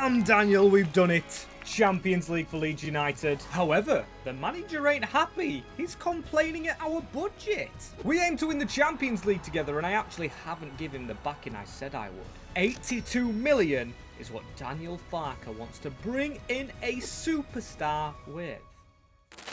Damn, Daniel, we've done it. Champions League for Leeds United. However, the manager ain't happy. He's complaining at our budget. We aim to win the Champions League together, and I actually haven't given him the backing I said I would. 82 million is what Daniel Farke wants to bring in a superstar with.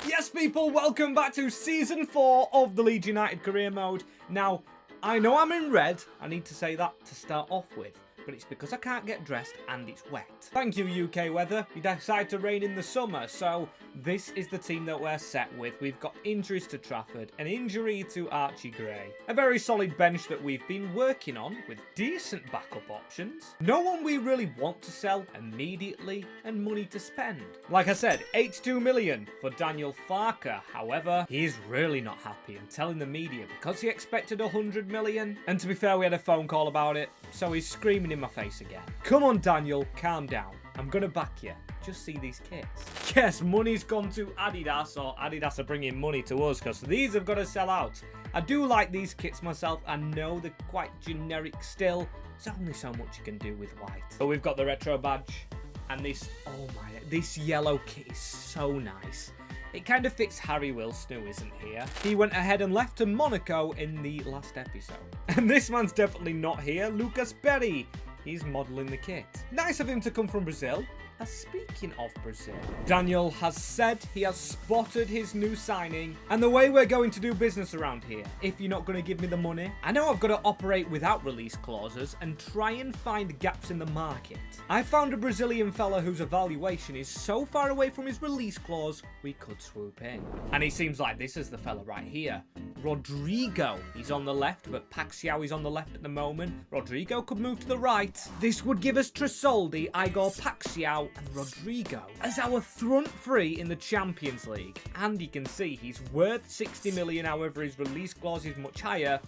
Yes, people, welcome back to Season 4 of the Leeds United Career Mode. Now, I know I'm in red. I need to say that to start off with. But it's because I can't get dressed and it's wet. Thank you, UK weather. You decide to rain in the summer, so this is the team that we're set with. We've got injuries to Trafford, an injury to Archie Gray, a very solid bench that we've been working on with decent backup options, no one we really want to sell immediately, and money to spend. Like I said, 82 million for Daniel Farke. However, he's really not happy and telling the media because he expected 100 million. And to be fair, we had a phone call about it, so he's screaming in my face again. Come on, Daniel, calm down. I'm gonna back you. Just see these kits. Yes, money's gone to Adidas, or Adidas are bringing money to us because these have got to sell out. I do like these kits myself. I know they're quite generic still. There's only so much you can do with white. But we've got the retro badge and this, oh my, this yellow kit is so nice. It kind of fits Harry Wilson, who isn't here. He went ahead and left to Monaco in the last episode. And this man's definitely not here, Lucas Berry. He's modelling the kit. Nice of him to come from Brazil. Speaking of Brazil, Daniel has said he has spotted his new signing and the way we're going to do business around here. If you're not going to give me the money, I know I've got to operate without release clauses and try and find gaps in the market. I found a Brazilian fella whose evaluation is so far away from his release clause, we could swoop in. And he seems like this is the fella right here. Rodrygo. He's on the left, but Paxiao is on the left at the moment. Rodrygo could move to the right. This would give us Tresoldi, Igor Paxiao, and Rodrygo as our front three in the Champions League. And you can see he's worth 60 million, however his release clause is much higher,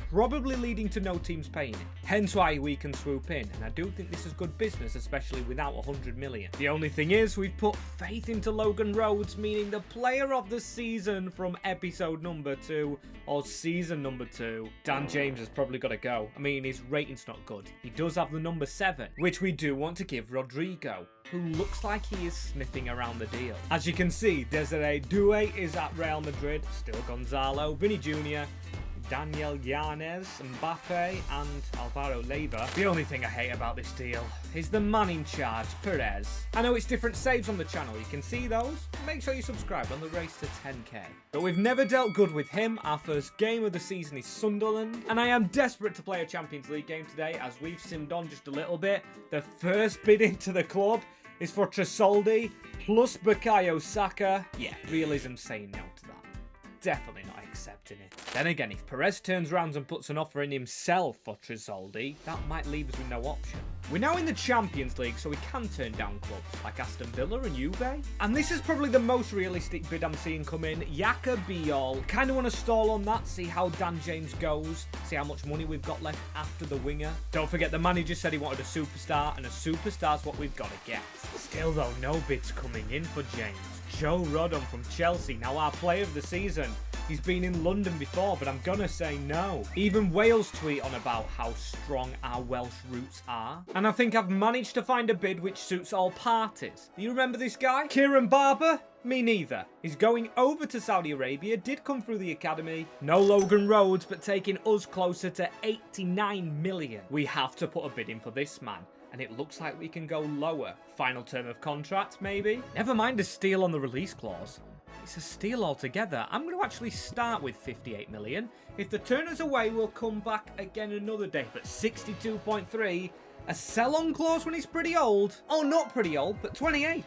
probably leading to no teams paying it. Hence why we can swoop in, and I do think this is good business, especially without 100 million. The only thing is, we've put faith into Logan Rhodes, meaning the player of the season from episode number 2, or season number 2. Dan James has probably got to go. I mean, his rating's not good. He does have the number 7, which we do want to give Rodrygo, who looks like he is sniffing around the deal. As you can see, Desiree Doué is at Real Madrid, still Gonzalo, Vinny Jr., Daniel Yanez, Mbappe, and Alvaro Leiva. The only thing I hate about this deal is the man in charge, Perez. I know it's different saves on the channel, you can see those. Make sure you subscribe on the race to 10k. But we've never dealt good with him. Our first game of the season is Sunderland, and I am desperate to play a Champions League game today as we've simmed on just a little bit. The first bid into the club is for Tresoldi plus Bukayo Saka. Yeah, realism saying no to that. Definitely not accepting it. Then again, if Perez turns around and puts an offer in himself for Tresoldi, that might leave us with no option. We're now in the Champions League, so we can turn down clubs like Aston Villa and Juve. And this is probably the most realistic bid I'm seeing come in. Yaka Biol. Kind of want to stall on that, see how Dan James goes, see how much money we've got left after the winger. Don't forget the manager said he wanted a superstar, and a superstar's what we've got to get. Still though, no bids coming in for James. Joe Rodon from Chelsea, now our player of the season. He's been in London before, but I'm gonna say no. Even Wales tweet on about how strong our Welsh roots are. And I think I've managed to find a bid which suits all parties. Do you remember this guy? Kieran Barber? Me neither. He's going over to Saudi Arabia, did come through the academy. No Logan Rhodes, but taking us closer to 89 million. We have to put a bid in for this man. And it looks like we can go lower. Final term of contract, maybe? Never mind a steal on the release clause. It's a steal altogether. I'm going to actually start with 58 million. If the turn us away, we'll come back again another day. But 62.3, a sell-on clause when he's pretty old. Oh, not pretty old, but 28.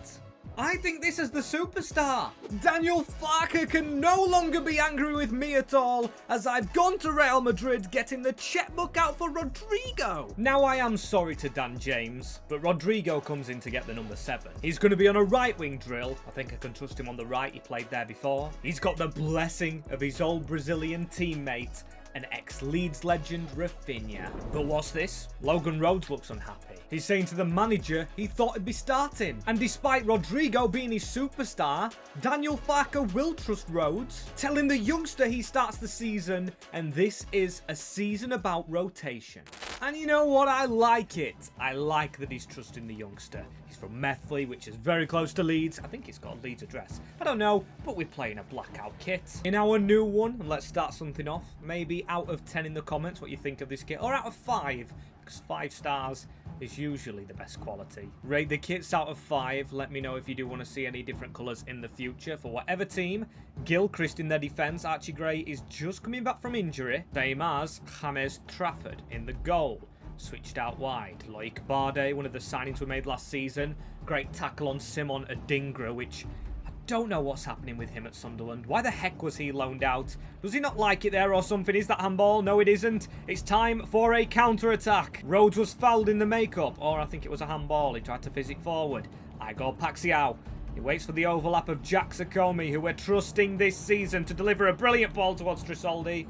I think this is the superstar. Daniel Farke can no longer be angry with me at all, as I've gone to Real Madrid getting the checkbook out for Rodrygo. Now I am sorry to Dan James, but Rodrygo comes in to get the number 7. He's going to be on a right wing drill. I think I can trust him on the right, he played there before. He's got the blessing of his old Brazilian teammate, an ex-Leeds legend, Rafinha. But what's this? Logan Rhodes looks unhappy. He's saying to the manager he thought he'd be starting. And despite Rodrygo being his superstar, Daniel Farke will trust Rhodes, telling the youngster he starts the season, and this is a season about rotation. And you know what? I like it. I like that he's trusting the youngster. He's from Methley, which is very close to Leeds. I think he's got a Leeds address. I don't know, but we're playing a blackout kit. In our new one, and let's start something off. Maybe out of 10 in the comments what you think of this kit. Or out of 5, because 5 stars is usually the best quality. Rate the kits out of 5. Let me know if you do want to see any different colours in the future for whatever team. Gilchrist in their defence. Archie Gray is just coming back from injury. Same as James Trafford in the goal. Switched out wide. Loic Bardet, one of the signings we made last season. Great tackle on Simon Adingra, which I don't know what's happening with him at Sunderland. Why the heck was he loaned out? Does he not like it there or something? Is that handball? No, it isn't. It's time for a counter-attack. Rhodes was fouled in the makeup, or I think it was a handball. He tried to fizz it forward. Igor Paxiao. He waits for the overlap of Jack Sakomi, who we're trusting this season to deliver a brilliant ball towards Trisoldi.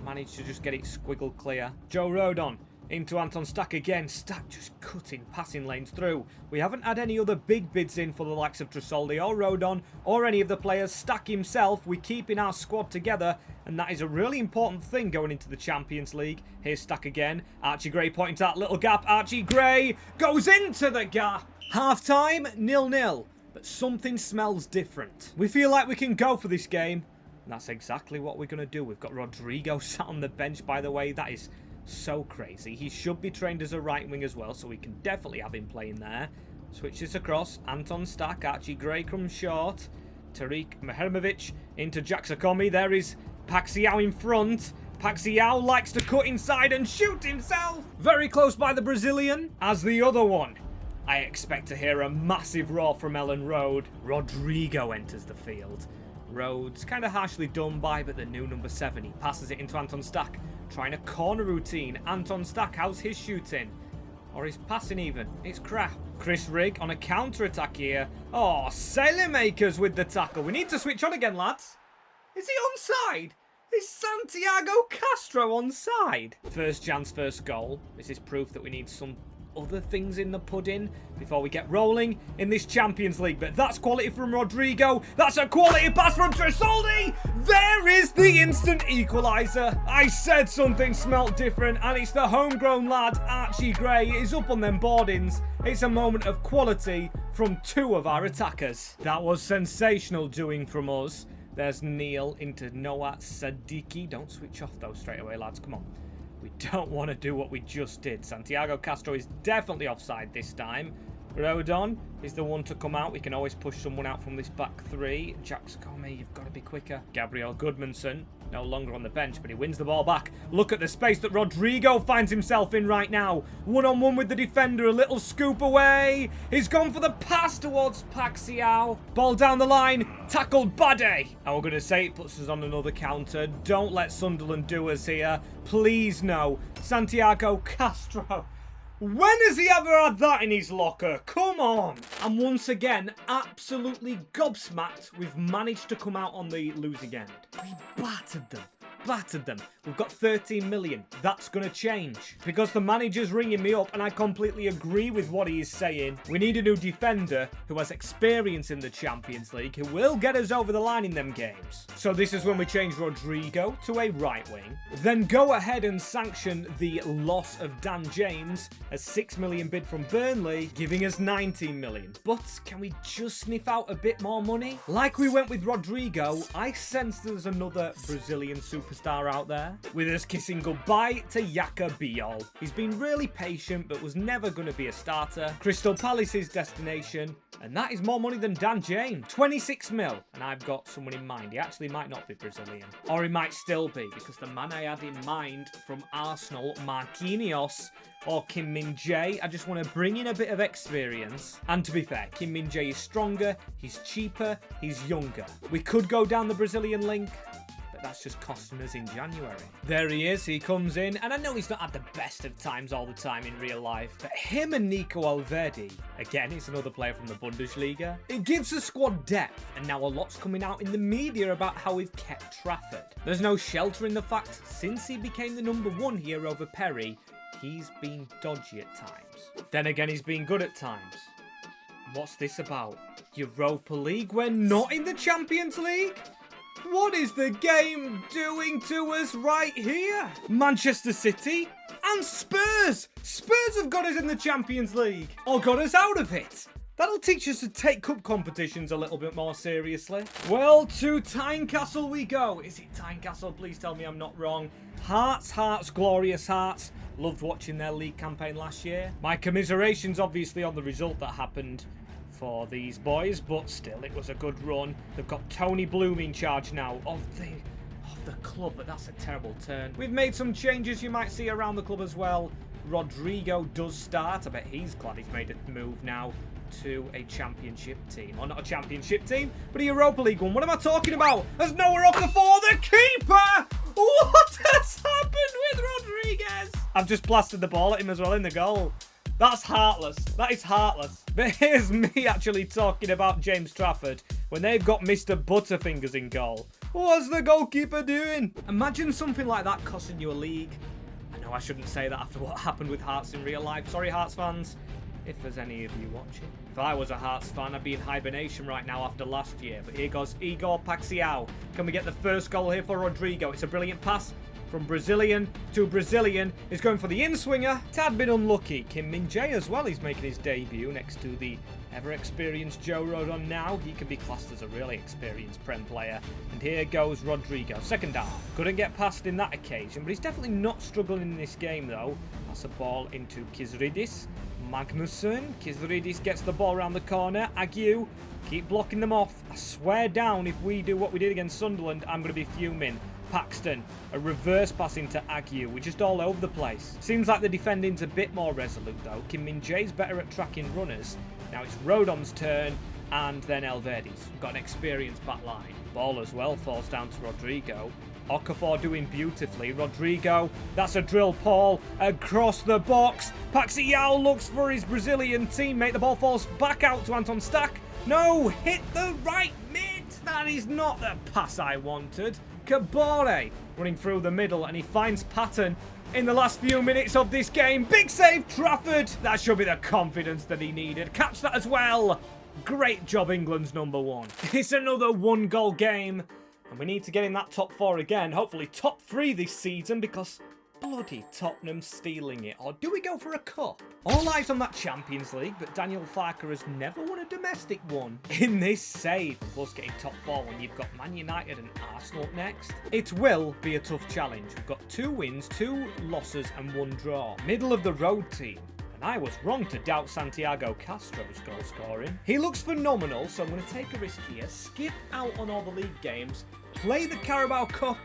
Managed to just get it squiggled clear. Joe Rodon. Into Anton Stack again. Stack just cutting passing lanes through. We haven't had any other big bids in for the likes of Trisoldi or Rodon or any of the players. Stack himself. We're keeping our squad together, and that is a really important thing going into the Champions League. Here's Stack again. Archie Gray pointing to that little gap. Archie Gray goes into the gap. Half time, 0-0. But something smells different. We feel like we can go for this game. And that's exactly what we're going to do. We've got Rodrygo sat on the bench, by the way. That is so crazy. He should be trained as a right wing as well, so we can definitely have him playing there. Switch this across. Anton Stack. Archie Gray comes short. Tariq Mehremovic into Jack Sakomi. There is Paxiao in front. Paxiao likes to cut inside and shoot himself. Very close by the Brazilian. As the other one, I expect to hear a massive roar from Ellen Road. Rodrygo enters the field. Rhodes kind of harshly done by, but the new number 7. He passes it into Anton Stack. Trying a corner routine. Anton Stack, how's his shooting? Or his passing even? It's crap. Chris Rigg on a counter-attack here. Oh, Sailormakers with the tackle. We need to switch on again, lads. Is he onside? Is Santiago Castro onside? First chance, first goal. This is proof that we need some other things in the pudding before we get rolling in this Champions League. But that's quality from Rodrygo. That's a quality pass from Trisoldi. There is the instant equaliser. I said something smelt different, and it's the homegrown lad, Archie Gray, is up on them boardings. It's a moment of quality from 2 of our attackers. That was sensational doing from us. There's Neil into Noah Sadiki. Don't switch off though straight away, lads. Come on. We don't want to do what we just did. Santiago Castro is definitely offside this time. Rodon is the one to come out. We can always push someone out from this back 3. Jack Sakomi, you've got to be quicker. Gabriel Goodmanson, no longer on the bench, but he wins the ball back. Look at the space that Rodrygo finds himself in right now. One-on-one with the defender, a little scoop away. He's gone for the pass towards Paxiao. Ball down the line, tackled Bade. And we're going to say it puts us on another counter. Don't let Sunderland do us here. Please no. Santiago Castro. When has he ever had that in his locker? Come on! And once again, absolutely gobsmacked, we've managed to come out on the losing end. We battered them. We've got 13 million. That's going to change. Because the manager's ringing me up and I completely agree with what he is saying. We need a new defender who has experience in the Champions League, who will get us over the line in them games. So this is when we change Rodrygo to a right wing. Then go ahead and sanction the loss of Dan James, a 6 million bid from Burnley, giving us 19 million. But can we just sniff out a bit more money? Like we went with Rodrygo, I sense there's another Brazilian superstar out there, with us kissing goodbye to Yaka Biol. He's been really patient, but was never going to be a starter. Crystal Palace's destination, and that is more money than Dan James. 26 mil, and I've got someone in mind. He actually might not be Brazilian, or he might still be, because the man I had in mind from Arsenal, Marquinhos, or Kim Min-jae. I just want to bring in a bit of experience. And to be fair, Kim Min-jae is stronger, he's cheaper, he's younger. We could go down the Brazilian link, but that's just costing us in January. There he is, he comes in, and I know he's not had the best of times all the time in real life, but him and Nico Alvedi, again, he's another player from the Bundesliga, it gives the squad depth, and now a lot's coming out in the media about how we've kept Trafford. There's no sheltering the fact, since he became the number 1 here over Perry, he's been dodgy at times. Then again, he's been good at times. What's this about? Europa League? We're not in the Champions League? What is the game doing to us right here? Manchester City and Spurs. Spurs have got us in the Champions League, or got us out of it. That'll teach us to take cup competitions a little bit more seriously. Well, to Tynecastle we go. Is it Tynecastle? Please tell me I'm not wrong. Hearts, Hearts, glorious Hearts. Loved watching their league campaign last year. My commiserations obviously on the result that happened for these boys, but still it was a good run. They've got Tony Bloom in charge now of the club, but that's a terrible turn. We've made some changes you might see around the club as well. Rodrygo does start. I bet he's glad he's made a move now to a championship team. Or not a championship team, but a Europa League one. What am I talking about? There's nowhere up the for the keeper! What has happened with Rodriguez? I've just blasted the ball at him as well in the goal. That's heartless. That is heartless. But here's me actually talking about James Trafford when they've got Mr. Butterfingers in goal. What's the goalkeeper doing? Imagine something like that costing you a league. I know I shouldn't say that after what happened with Hearts in real life. Sorry, Hearts fans, if there's any of you watching. If I was a Hearts fan, I'd be in hibernation right now after last year. But here goes Igor Paxiao. Can we get the first goal here for Rodrygo? It's a brilliant pass from Brazilian to Brazilian. He's going for the in-swinger. Tad bit unlucky. Kim Min-jae as well. He's making his debut next to the ever-experienced Joe Rodon now. He can be classed as a really experienced Prem player. And here goes Rodrygo. Second half. Couldn't get past in that occasion, but he's definitely not struggling in this game, though. That's a ball into Kizridis. Magnusson. Kizridis gets the ball around the corner. Aguiu. Keep blocking them off. I swear down, if we do what we did against Sunderland, I'm going to be fuming. Paxton, a reverse pass into Aguiu. We're just all over the place. Seems like the defending's a bit more resolute, though. Kim Min-jae's better at tracking runners. Now it's Rodon's turn, and then Elverdi's. We've got an experienced back line. Ball as well falls down to Rodrygo. Okafor doing beautifully. Rodrygo, that's a drill, Paul, across the box. Paxiao looks for his Brazilian teammate. The ball falls back out to Anton Stack. No, hit the right mid. That is not the pass I wanted. Kabore running through the middle, and he finds Patton in the last few minutes of this game. Big save, Trafford. That should be the confidence that he needed. Catch that as well. Great job, England's number one. It's another one-goal game, and we need to get in that top four again. Hopefully top three this season, because bloody Tottenham stealing it. Or do we go for a cup? All eyes on that Champions League, but Daniel Farke has never won a domestic one. In this save, plus getting top four when you've got Man United and Arsenal up next. It will be a tough challenge. We've got 2 wins, 2 losses and 1 draw. Middle of the road team. And I was wrong to doubt Santiago Castro's goal scoring. He looks phenomenal, so I'm going to take a risk here. Skip out on all the league games. Play the Carabao Cup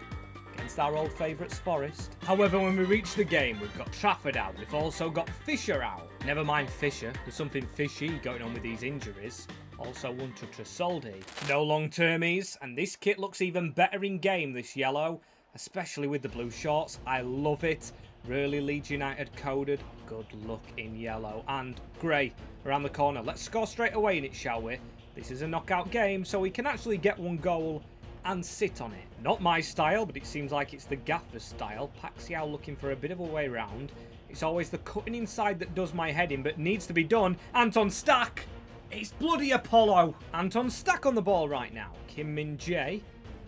against our old favourites, Forest. However, when we reach the game, we've got Trafford out. We've also got Fisher out. Never mind Fisher. There's something fishy going on with these injuries. Also, one to Tresoldi. No long-termies, and this kit looks even better in game, this yellow. Especially with the blue shorts. I love it. Really Leeds United coded. Good look in yellow. And grey around the corner. Let's score straight away in it, shall we? This is a knockout game, so we can actually get 1 goal and sit on it. Not my style, but it seems like it's the gaffer's style. Paxiao looking for a bit of a way round. It's always the cutting inside that does my head in, but needs to be done. Anton Stack! It's bloody Apollo! Anton Stack on the ball right now. Kim Min-jae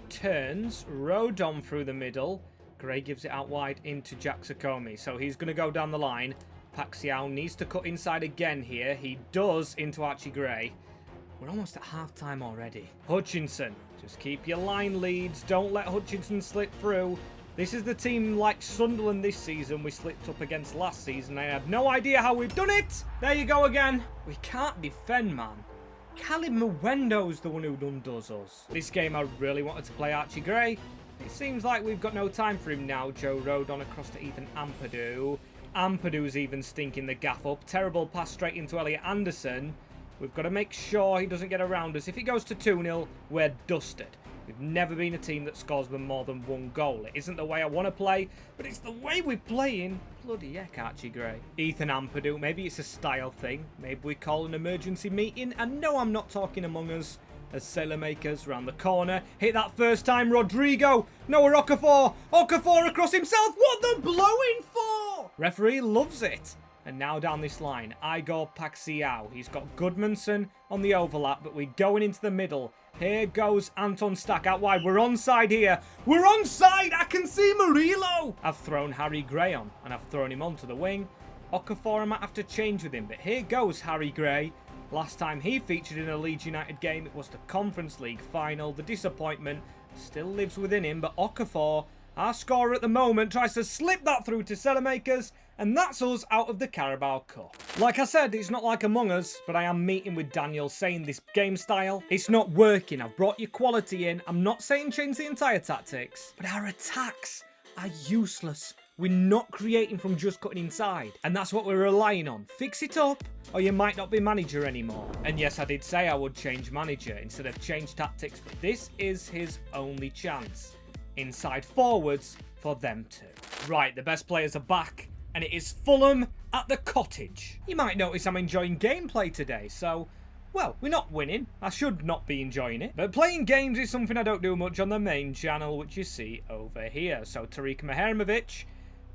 turns. Rodon through the middle. Gray gives it out wide into Jacksakomi. So he's going to go down the line. Paxiao needs to cut inside again here. He does into Archie Gray. We're almost at half-time already. Hutchinson. Just keep your line, Leeds. Don't let Hutchinson slip through. This is the team like Sunderland this season we slipped up against last season. I have no idea how we've done it. There you go again. We can't defend, man. Caleb Mwendo's the one who undoes us. This game I really wanted to play Archie Gray. It seems like we've got no time for him now. Joe Rodon across to Ethan Ampadu. Ampadu's even stinking the gaff up. Terrible pass straight into Elliot Anderson. We've got to make sure he doesn't get around us. If it goes to 2-0, we're dusted. We've never been a team that scores them more than 1 goal. It isn't the way I want to play, but it's the way we're playing. Bloody heck, Archie Gray. Ethan Ampadu, maybe it's a style thing. Maybe we call an emergency meeting. And no, I'm not talking Among Us. As Sailor Makers round the corner. Hit that first time, Rodrygo. Noah Okafor. Okafor across himself. What the blowing for? Referee loves it. And now down this line, Igor Paxiao. He's got Goodmanson on the overlap, but we're going into the middle. Here goes Anton Stack out wide. We're onside here. We're onside. I can see Murillo. I've thrown Harry Gray on, and I've thrown him onto the wing. Okafor, I might have to change with him, but here goes Harry Gray. Last time he featured in a Leeds United game, it was the Conference League final. The disappointment still lives within him, but Okafor, our scorer at the moment, tries to slip that through to Selemakers, and that's us out of the Carabao Cup. Like I said, it's not like Among Us, but I am meeting with Daniel saying this game style, it's not working. I've brought your quality in. I'm not saying change the entire tactics, but our attacks are useless. We're not creating from just cutting inside, and that's what we're relying on. Fix it up, or you might not be manager anymore. And yes, I did say I would change manager instead of change tactics, but this is his only chance. Inside forwards for them too. Right, the best players are back, and it is Fulham at the Cottage. You might notice I'm enjoying gameplay today, so, well, we're not winning. I should not be enjoying it. But playing games is something I don't do much on the main channel, which you see over here. So Tariq Mehremovic,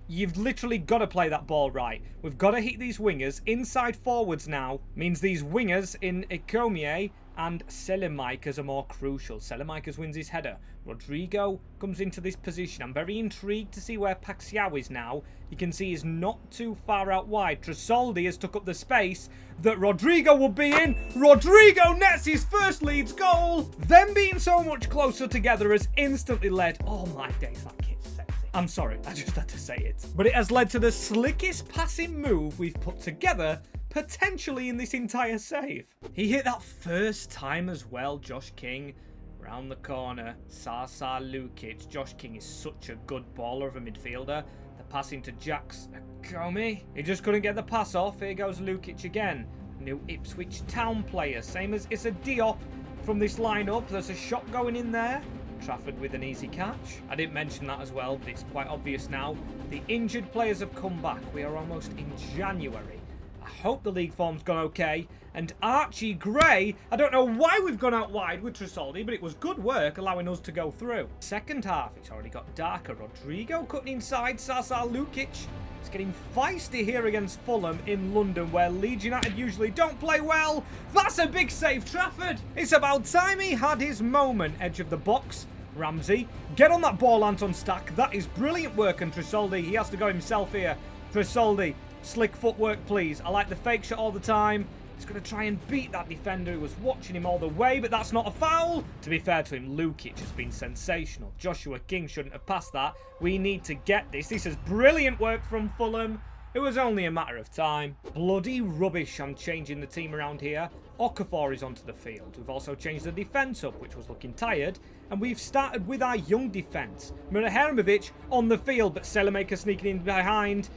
you've literally got to play that ball right. We've got to hit these wingers. Inside forwards now means these wingers in Ikomier and Selemakers are more crucial. Selemakers wins his header. Rodrygo comes into this position. I'm very intrigued to see where Paxiao is now. You can see he's not too far out wide. Tresoldi has took up the space that Rodrygo will be in. Rodrygo nets his first Leeds goal. Them being so much closer together has instantly led. Oh my days, that kid's sexy. I'm sorry, I just had to say it. But it has led to the slickest passing move we've put together potentially in this entire save. He hit that first time as well. Josh King round the corner. Sasa Lukic. Josh King is such a good baller of a midfielder. The pass into Jax Akomi. He just couldn't get the pass off. Here goes Lukic again. New Ipswich Town player. Same as Issa Diop from this lineup. There's a shot going in there. Trafford with an easy catch. I didn't mention that as well, but it's quite obvious now. The injured players have come back. We are almost in January. I hope the league form's gone okay. And Archie Gray, I don't know why we've gone out wide with Tresoldi, but it was good work allowing us to go through. Second half, it's already got darker. Rodrygo cutting inside. Sasa Lukic. It's getting feisty here against Fulham in London, where Leeds United usually don't play well. That's a big save, Trafford. It's about time he had his moment. Edge of the box. Ramsey, get on that ball, Anton Stack. That is brilliant work, and Tresoldi, he has to go himself here. Tresoldi, slick footwork, please. I like the fake shot all the time. He's going to try and beat that defender who was watching him all the way, but that's not a foul. To be fair to him, Lukic has been sensational. Joshua King shouldn't have passed that. We need to get this. This is brilliant work from Fulham. It was only a matter of time. Bloody rubbish. I'm changing the team around here. Okafor is onto the field. We've also changed the defence up, which was looking tired. And we've started with our young defence. Mehremovic on the field, but Selemaker sneaking in behind.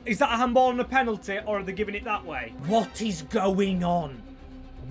Is that a handball and a penalty, or are they giving it that way? What is going on?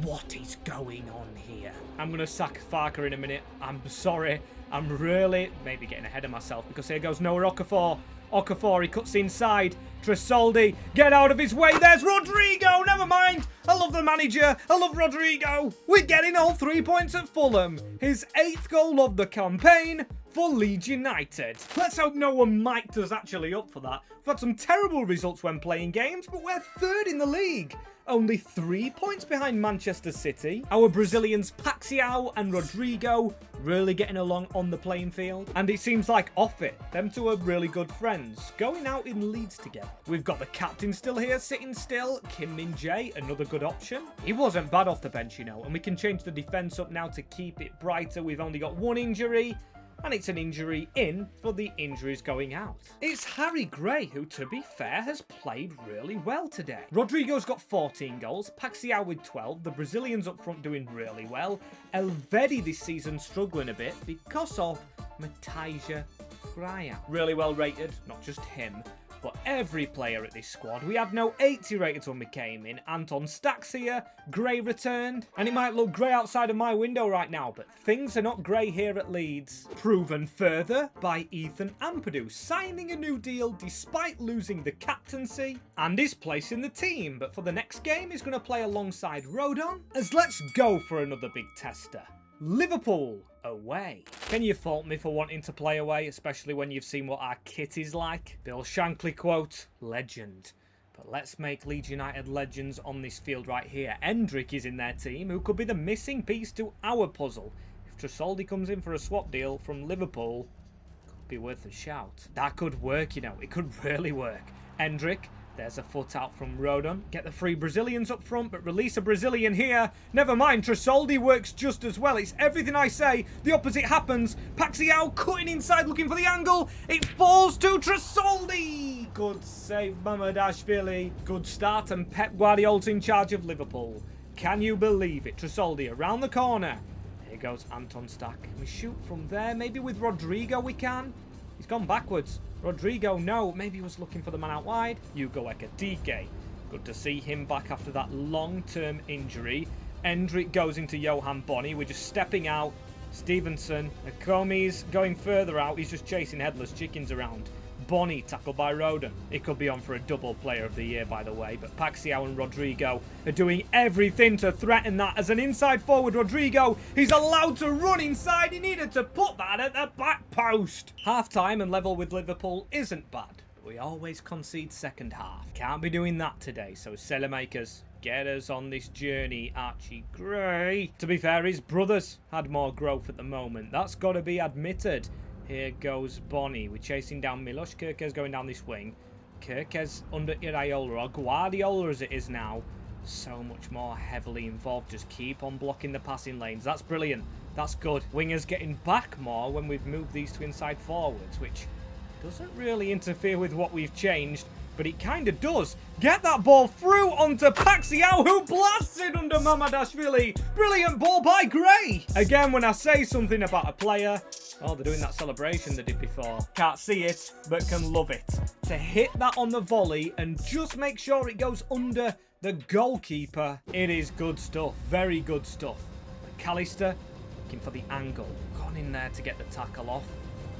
What is going on here? I'm going to sack Farker in a minute. I'm sorry. I'm really maybe getting ahead of myself, because here goes Noah Okafor. Okafor, he cuts inside. Tresoldi, get out of his way. There's Rodrygo. Never mind. I love the manager. I love Rodrygo. We're getting all 3 points at Fulham. His 8th goal of the campaign for Leeds United. Let's hope no one mic'd us actually up for that. We've had some terrible results when playing games, but we're 3rd in the league. Only 3 points behind Manchester City. Our Brazilians Paxiao and Rodrygo really getting along on the playing field. And it seems like off it, them two are really good friends, going out in Leeds together. We've got the captain still here, sitting still. Kim Min-jae, another good option. He wasn't bad off the bench, you know, and we can change the defence up now to keep it brighter. We've only got one injury. And it's an injury in for the injuries going out. It's Harry Gray, who, to be fair, has played really well today. Rodrigo's got 14 goals, Paxiao with 12, the Brazilians up front doing really well. Elvedi this season struggling a bit because of Matija Freya. Really well rated, not just him, but every player at this squad. We had no 80 rateds when we came in. Anton Stack's here, Gray returned, and it might look grey outside of my window right now, but things are not grey here at Leeds. Proven further by Ethan Ampadu, signing a new deal despite losing the captaincy and his place in the team, but for the next game he's going to play alongside Rodon. As let's go for another big tester. Liverpool away. Can you fault me for wanting to play away, especially when you've seen what our kit is like? Bill Shankly quote, legend. But let's make Leeds United legends on this field right here. Hendrick is in their team, who could be the missing piece to our puzzle. If Tresoldi comes in for a swap deal from Liverpool, could be worth a shout. That could work, you know. It could really work. Hendrick. There's a foot out from Rodon. Get the 3 Brazilians up front, but release a Brazilian here. Never mind, Tresoldi works just as well. It's everything I say. The opposite happens. Paxiao cutting inside, looking for the angle. It falls to Tresoldi. Good save, Mamardashvili. Good start, and Pep Guardiola's in charge of Liverpool. Can you believe it? Tresoldi around the corner. Here goes Anton Stack. Can we shoot from there? Maybe with Rodrygo we can. He's gone backwards. Rodrygo, no. Maybe he was looking for the man out wide. Hugo Ekitike. Good to see him back after that long-term injury. Hendrick goes into Johan Bonney. We're just stepping out. Stevenson. Akomi's going further out. He's just chasing headless chickens around. Bonney tackled by Rodon. It could be on for a double player of the year, by the way. But Paxiao and Rodrygo are doing everything to threaten that. As an inside forward, Rodrygo, he's allowed to run inside. He needed to put that at the back post. Half-time and level with Liverpool isn't bad. But we always concede second half. Can't be doing that today. So Selemakers, get us on this journey, Archie Gray. To be fair, his brothers had more growth at the moment. That's got to be admitted. Here goes Bonney. We're chasing down Milos. Kirkes going down this wing. Kirkes under Iraola, or Guardiola as it is now. So much more heavily involved. Just keep on blocking the passing lanes. That's brilliant. That's good. Wingers getting back more when we've moved these to inside forwards, which doesn't really interfere with what we've changed, but it kind of does. Get that ball through onto Paxiao, who blasts it under Mamardashvili. Brilliant ball by Gray. Again, when I say something about a player, oh, they're doing that celebration they did before. Can't see it, but can love it. To hit that on the volley and just make sure it goes under the goalkeeper. It is good stuff. Very good stuff. McAllister looking for the angle. Gone in there to get the tackle off.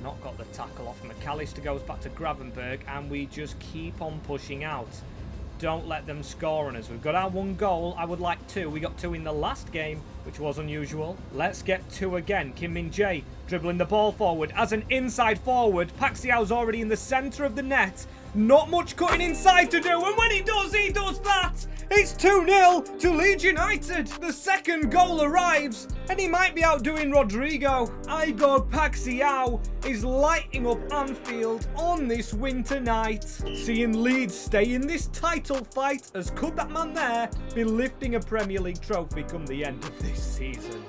Not got the tackle off. McAllister goes back to Gravenberg, and we just keep on pushing out. Don't let them score on us. We've got our 1 goal. I would like 2. We got 2 in the last game, which was unusual. Let's get 2 again. Kim Min-jae dribbling the ball forward as an inside forward. Paxiao's already in the centre of the net. Not much cutting inside to do, and when he does that. It's 2-0 to Leeds United. The second goal arrives, and he might be outdoing Rodrygo. Igor Paxiao is lighting up Anfield on this winter night. Seeing Leeds stay in this title fight, as could that man there be lifting a Premier League trophy come the end of this season.